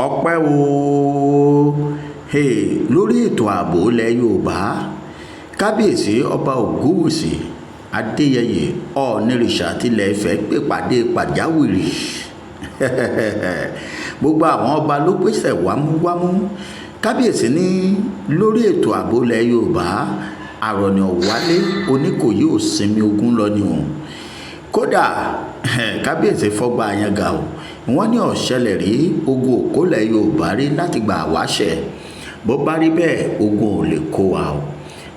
ọpẹ́ o lórí ètò ààbò ilẹ̀ Yorùbá kábíyèsí ọba Ògúnwùsì Adéyẹyè Ọ̀ọ̀nìrìṣà tilẹ̀ Ifẹ̀ pè pàdé pàjáwìrì gbogbo àwọn ọba ló pèsè wámúwámú kábíyèsí ní lórí ètò ààbò ilẹ̀ Yorùbá àrọ̀nì ọ̀wálé Oníkòyí ò sinmi ogun lọ ni òun kódà kábíyèsí fọgbà àyàngá o wọ́n ní ọ̀ṣẹlẹ̀ rí ogun òkólẹ̀ Yorùbá rí láti gbà wáṣẹ̀ bó bá rí bẹ́ẹ̀ ogun ò lè kó wa o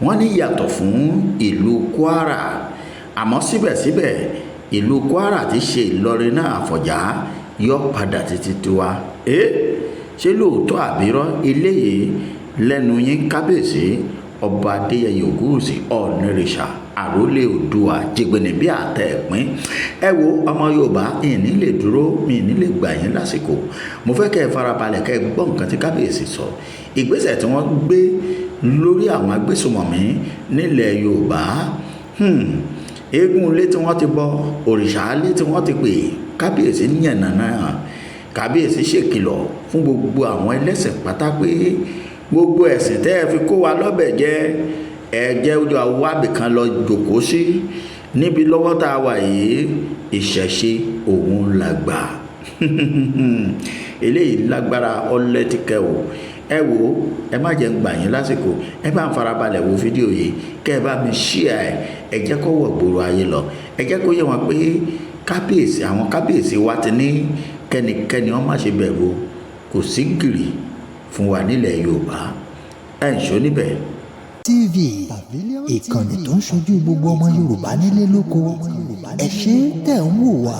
wọ́n ní yàtọ̀ fún ìlú Kwara àmọ́ síbẹ̀síbẹ̀ ìlú Kwara ti ṣe Ìlọrin náà Àfọ̀njá yọ padà títí tiwa ṣé lóòótọ́ àbírọ́ eléyìí lẹ́nu yín kábíyèsí ọba Adéyẹyè Ògúnwùsì Ọ̀ọ̀nìrìṣà àrólé Oòduà jẹgbẹni bí àtẹ ẹ̀pín ẹ wo ọmọ Yorùbá ìní lè dúró mi ní lè gbà yín lásìkò mo fẹ́ kẹ́ ẹ farabalẹ̀ kẹ́ ẹ gbọ́ nǹkan tí kábíyèsí sọ ìgbésẹ̀ tí wọ́n gbé lórí àwọn agbésùmọ̀mí nílẹ̀ Yorùbá eégún ilé tí wọ́n ti bọ òrìṣà ilé tí wọ́n ti pè kábíyèsí yànnà náà kábíyèsí ṣèkìlọ̀ fún gbogbo àwọn ẹlẹ́sìn pátá pé gbogbo ẹ̀sìn tẹ́ ẹ fi kó wa lọ́bẹ̀ jẹ́ ẹ̀jẹ̀ ojú awábì kan lọ jòkó sí níbi lọ́wọ́ tá a wà yìí ìṣẹ̀ṣe òun làgbà eléyìí lágbára ọlẹ́tìkẹ́ o ẹ wo ẹ má jẹ́ ń gbà yín lásìkò ẹ bá ń farabalẹ̀ wo fídíò yìí kẹ́ ẹ bá mi ṣíà ẹ jẹ́ kó wọ̀ gbòòrò ayé lọ ẹ jẹ́ kó yé wọn pé kábíyèsí àwọn kábíyèsí wa ti ní kẹ́nikẹ́ni wọ́n má ṣe bẹ̀rù kò sí gìrì fún wa nílẹ̀ Yorùbá ẹ̀ ń ṣó níbẹ̀. TV ìkànnì tó ń ṣojú gbogbo ọmọ Yorùbá nílé lóko ẹ ṣé tẹ̀ ń wò wá.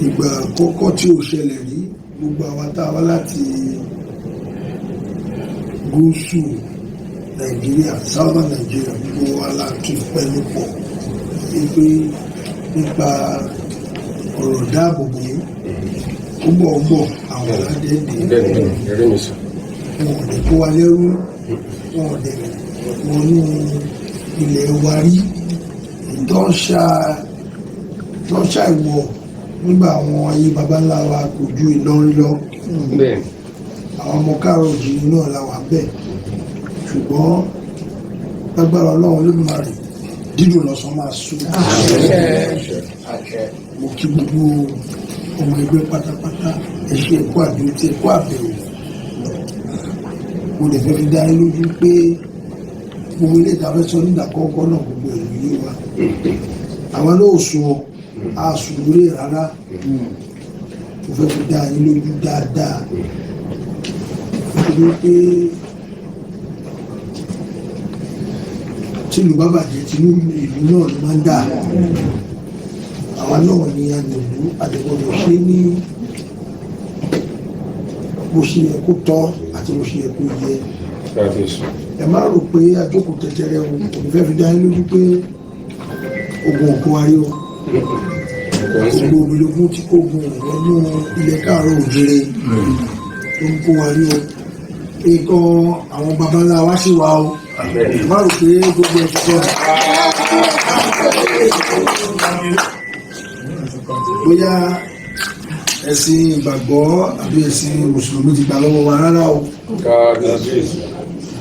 ìgbà àkọ́kọ́ tí ó ṣẹlẹ̀ rí gbogbo àwọn tá a wá láti gúúsù Nàìjíríà southern Nàìjíríà gbogbo wa láti pẹ̀lú pọ̀ wípé nípa ọ̀rọ̀ dáàbòbò gbọ́ àwọn aládẹ́ẹ̀dẹ́ wọn ò lè kó wa lẹ́rú wọn ò lè wọnú ilẹ̀ wa rí ìtọ́ṣà ìwọ̀ nígbà àwọn ayé baba ńlá wa kò ju Ìlọrin lọ àwọn ọmọ káàrọ̀ òjìrì náà la wà bẹ́ẹ̀ ṣùgbọ́n lágbára Ọlọ́run Olódùmarè dídùn lọ́sàn máa sún mo kí gbogbo ọmọ ẹgbẹ́ pátápátá ẹ ṣé ẹ̀kọ́ àdúró tí ẹ̀kọ́ àbẹ̀wò mo lè fẹ́ fi dá yín lójú pé gbogbo ilé ìtafẹ́ sọ nígbà kọ́kọ́ náà gbogbo ìlú yé wa àwọn náà sùn àsùn lórí rárá mo fẹ́ fi dá yín lójú dáadáa nítorí pé tìlú bá bàjẹ́ tìlú ìlú náà ló máa ń dà àwa náà ní àgbègbè àdìgbòdò ṣe ní bó ṣe yẹ kó tọ́ àti bó ṣe yẹ kó yẹ ẹ má rò pé àjókòó tẹtẹrẹ o kò ní fẹ́ fi dá yín lójú pé ogun òkú wáyé o gbogbo obìnrin tí kò gun ìwọ́nú ilẹ̀ káàárọ̀ òjìrè tó ń kó wáyé o nǹkan àwọn baba ńlá wa sì wá o má rò pé gbogbo ẹ̀ ti sọ bóyá ẹ̀sìn ìgbàgbọ́ àbí ẹ̀sìn mùsùlùmí ti gbà lọ́wọ́ wa rárá o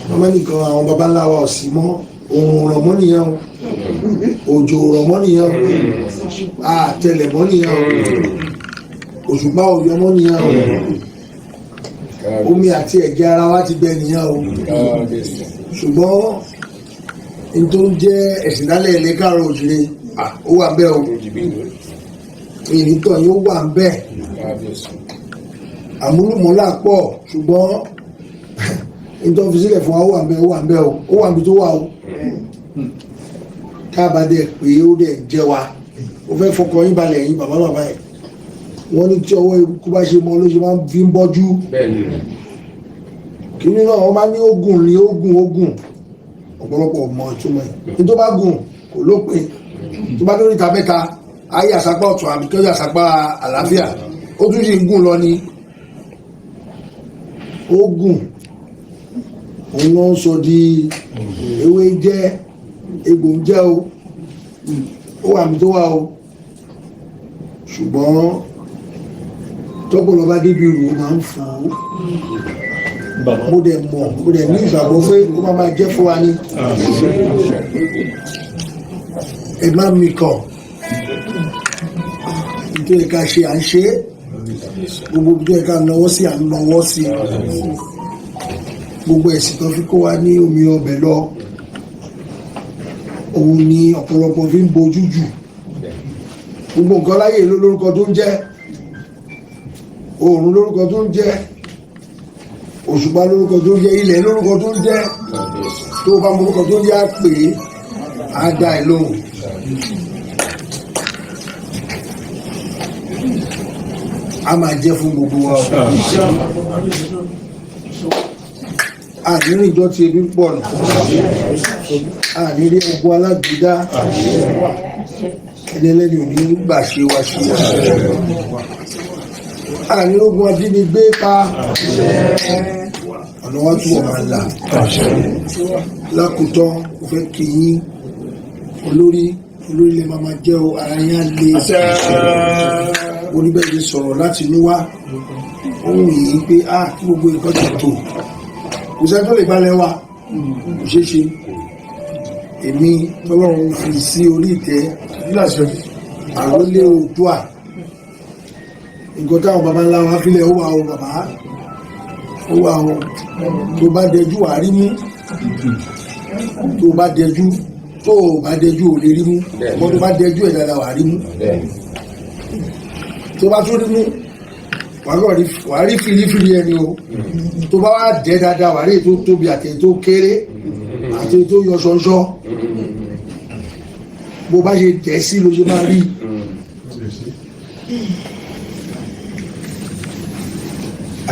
wọ́n máa nìkan àwọn baba ńlá wa ò sí mọ́ òun rọ̀ mọ́ nìyẹn o òjò rọ̀ mọ́ nìyẹn o àtẹlẹ̀ mọ́ nìyẹn o òṣùpá òyọ mọ́ nìyẹn o omi àti ẹ̀jẹ̀ ara wa ti gbẹ nìyẹn o ṣùgbọ́n n tó ń jẹ́ ẹ̀sìn dálẹ̀ ilé káàárọ̀ òjìrè ó wà bẹ́ẹ̀ o ìrìntàn yóò wà ń bẹ́ẹ̀ àmúlùmọ́lá pọ̀ ṣùgbọ́n nítorí fi sílẹ̀ fún wa ó wà ń bẹ́ẹ̀ o ó wà níbi tó wà o káàbà dẹ̀ pé ó dẹ̀ jẹ́ wa ó fẹ́ fọkàn yín balẹ̀ yín bàbá ẹ̀ wọ́n ní tí ọwọ́ eruku bá ṣe mọ́ ló ṣe máa ń fi ń bọ́jú kìíní náà wọ́n máa ní ogun ní ogun ọ̀pọ̀lọpọ̀ ọmọ ìtumọ̀ ẹ̀ ní tó bá gùn kò lópin tó bá lórí ìta mẹ́ta ayé àsápá ọ̀tún àbí kí ó yà àsápá àlàáfíà ó tún sì ń gùn lọ ní ogun òun ló ń sọ di ewé jẹ́ egbò ń jẹ́ o ó wà mí tó wà o ṣùgbọ́n tọ́pọ̀lọ́ bá débi rò ó máa ń fò ó mo dẹ̀ ní ìgbàgbọ́ pé ó máa jẹ́ fún wa ní ẹ má mi kàn nítorí ká ṣe à ń ṣe gbogbo tó yẹ ká náwó sí à ń náwó sí gbogbo ẹ̀sìn tó fi kó wa ní omi ọbẹ̀ lọ òun ni ọ̀pọ̀lọpọ̀ fi ń bojú jù gbogbo nǹkan láyé lórúkọ tó ń jẹ́ oòrùn lórúkọ tó ń jẹ́ òṣùpá lórúkọ tó ń jẹ́ ilẹ̀ lórúkọ tó ń jẹ́ tó bá mọ lórúkọ tó ń jẹ́ á pè é á dá ẹ lóhùn. A máa jẹ́ fún gbogbo wa àníní ìjọ tí ebi pọ̀ nù àníní ogun alágbèdá ẹni ẹlẹ́ni ò ní gbà ṣe wá ṣe àníní ogun ajínigbé pa ọ̀nà wá túbọ̀ máa là lákòótán ó fẹ́ kí yín olórí lè máa jẹ́ ara yín á lé oníbẹ̀rẹ̀ sọ̀rọ̀ láti inú wá ohun yìí pé kí gbogbo nǹkan ti tò kò sẹ́ tó lè balẹ̀ wa kò ṣeé ṣe èmi tọ́lọ́run fi sí orí ìtẹ́ àrólé Oòduà nǹkan táwọn baba ńlá wa fílẹ̀ ó wà ó bàbá ó wà ó tó bá dẹjú wà rí mú tó bá dẹjú ò lè rí mú wọ́n tó bá dẹjú ẹ̀ dáadáa wà rí mú tó bá tó rí mú wà rí fìlífìlí ẹni o tó bá wá dẹ́ dáadáa wà rí ètò tóbi àti ètò kéré àti ètò yọ ṣọṣọ bó bá ṣe jẹ́ sí ló ṣe máa rí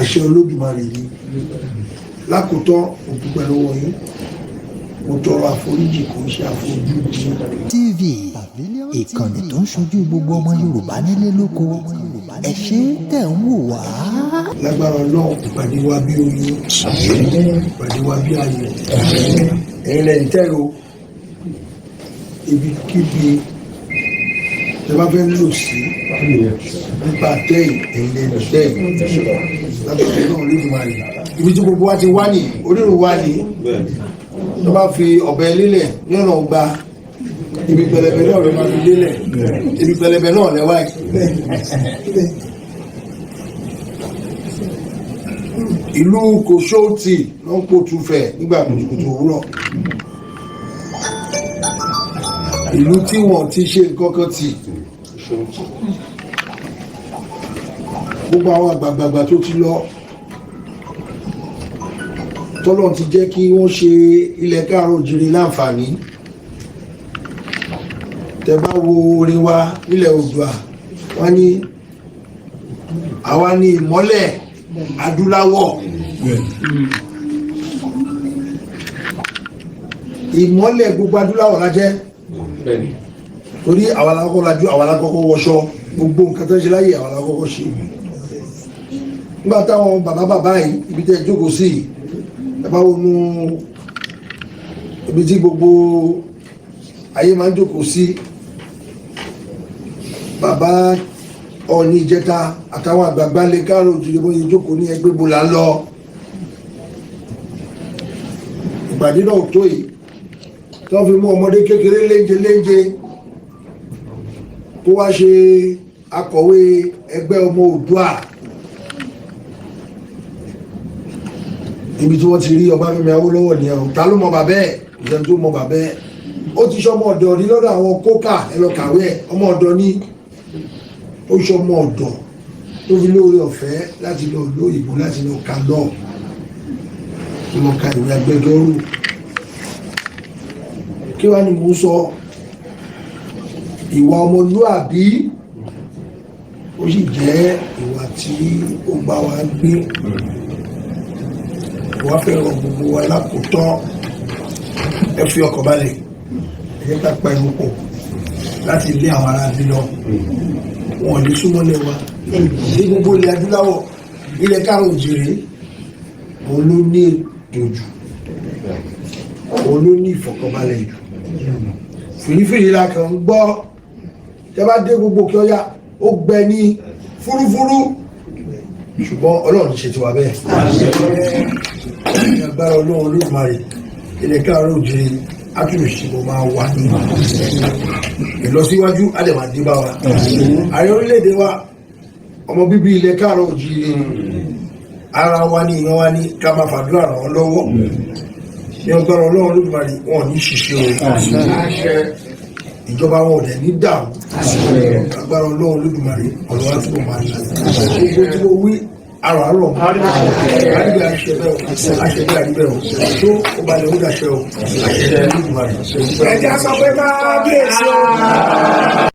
àṣẹ Olódùmarè ni lákòótán òdúpẹ́ lọ́wọ́ yín mo tọrọ àforíjì kò ṣe àforíjì. TV ìkànnì tó ń ṣojú gbogbo ọmọ Yorùbá nílé lóko ẹ ṣé tẹ̀ ń wò wá. lágbára Ọlọ́run ìpàdé wa bí oyin ìpàdé wa bí ayọ̀ ẹ̀yin lẹ́yìn tẹ́rọ ibikíbi ẹ bá fẹ́ lò sí nípa tẹ́yìn ẹ̀yin lẹ́yìn tẹ́yìn lágbára Ọlọ́run Olódùmarè ibi tí gbogbo wa ti wá ní onírò wa ní tó bá fi ọ̀bẹ lélẹ̀ ní ọ̀nà ọgbà ibi pẹlẹbẹ náà ló máa fi lélẹ̀ ibi pẹlẹbẹ náà lẹ́wà ìlú Kòṣóòtì ló ń pò túfẹ̀ nígbà kùtùkùtù òwúrọ̀ ìlú tí wọ́n ti ṣe nǹkan kan tì gbogbo àwọn àgbààgbà tó ti lọ tọ́lọ́n ti jẹ́ kí wọ́n ṣe ilẹ̀ Káàárọ̀ Oòjíire láǹfààní tẹ́ bá wo orin wa nílẹ̀ Oòduà wọ́n ní àwa ní ìmọ́lẹ̀ adúláwọ̀ ìmọ́lẹ̀ gbogbo adúláwọ̀ la jẹ́ torí àwa la kọ́kọ́ lajú àwa la kọ́kọ́ wọṣọ gbogbo nǹkan tó ń ṣe láyé àwa la kọ́kọ́ ṣe nígbà táwọn bàbá yìí ibi tẹ́ jókòó sí yìí ẹ̀bá wọnú ibi tí gbogbo ayé máa ń jókòó sí bàbá Ọọ̀ni Ìjẹta àtàwọn àgbààgbà lè Káàárọ̀ Oòjíire bóyá jókòó ní ẹgbẹ́ bó là ń lọ ìpàdé náà tó yìí tó fi mú ọmọdé kékeré léńjẹ kó wá ṣe akọ̀wé ẹgbẹ́ ọmọ Oòduà ibi tí wọ́n ti rí Ọbáfẹ́mi Awólọ́wọ̀ ní ẹ̀rùn ta ló mọ bàbá ẹ̀ ìjẹun tó mọ bàbá ẹ̀ ó ti ṣọmọ ọ̀dọ̀ ní lọ́dọ̀ àwọn kókà ẹlọ́kàwé ẹ̀ ọmọ ọ̀dọ̀ ní ó ṣọmọ ọ̀dọ̀ tó fi lóore ọ̀fẹ́ láti lọ lóyìnbó láti lọ ka lọ lọ ka ìwé agbẹjọ́rò kí wá ni mo sọ ìwà ọmọlúàbí ó sì jẹ́ ìwà tí ó bá wa gbé wọ́n fẹ́ rọ gbogbo wa lákòótọ́ ẹ fi ọkọ̀ balẹ̀ ẹ ká pa ẹnu pọ̀ láti lé àwọn ará bí lọ wọn ò ní súnmọ́lẹ̀ wa ní gbogbo ilẹ̀ adúláwọ̀ ilẹ̀ Káàárọ̀ Oòjíire òun ló ní ètò jù òun ló ní ìfọ̀kànbalẹ̀ jù fìrífìrí la kàn ń gbọ́ tẹ́ bá dé gbogbo kí ọya ó gbẹ ní fúrúfúrú ṣùgbọ́n ọlọ́run ṣe ti wà bẹ́ẹ̀ ní agbára ọlọ́run Olódùmarè ilẹ̀ káàárọ̀ òjìrì átúnṣìbò máa wà ní ìlọsíwájú àdèmàdé bá wa ààrẹ orílẹ̀-èdè wa ọmọ bíbí ilẹ̀ káàárọ̀ òjìrì ara wa ní ìran wa ní ká máa fàdúrà ràn wọ́n lọ́wọ́ ní agbára ọlọ́run Olódùmarè wọn ní ṣiṣẹ́ o ìjọba wọn ò dẹ̀ ní dàrú agbára ọlọ́run Olódùmarè ọ̀rọ̀ wa túbọ̀ máa ń lọ gbogbo tí mo wí àrọ̀ àdìgbà àṣẹ bẹ́ẹ̀ o àṣẹ bẹ́ẹ̀ àdìgbà o tó o balẹ̀ ó dàṣẹ o àṣẹ bẹ́ẹ̀ Olódùmarè. ẹja sọ pé kábíyèsí o.